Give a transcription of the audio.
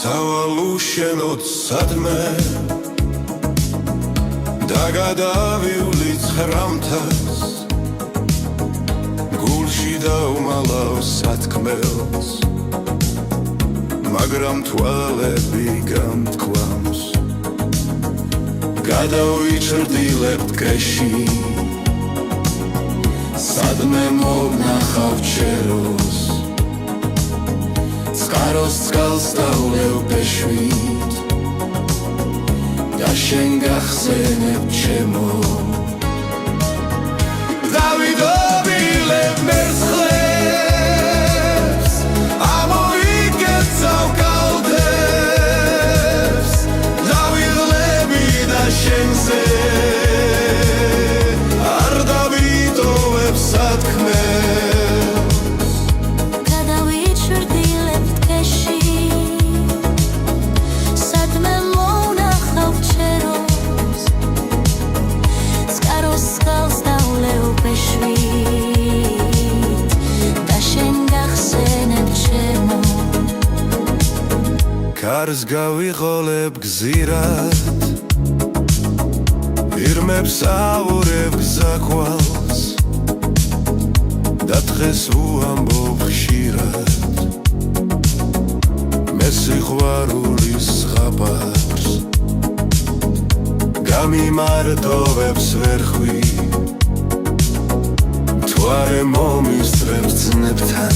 Tavaluşenot sadme Dagadaviulit hramtas Gulshi daumalav satkmels Magram tვალები გამთქვამს გადავიჭრდილებ ტყეში სადმე მოვნახავ ჩეროს წყაროს წყალს დავლევ ბეშვით და შენ გახსენებ ჩემო დავიდობილებ მერცხლებს ამოვიკეცავ კალდებს დავიღლები და შენზე არ დავიტოვებ სათქმელს გადავიჭრდილებ ტყეში სადმე მოვნახავ ჩეროს წყაროს წყალს დავლევ ბეშვით და შენ გახსენებ ჩემო Kars გავიყოლებ გზირად ირმებს ავურებ გზაკვალს და დღეს უამბობ ხშირად მე სიყვარულის ზღაპარს გამიმარტოვებს ვერხვი მთვარე მომისწრებს ძნებთან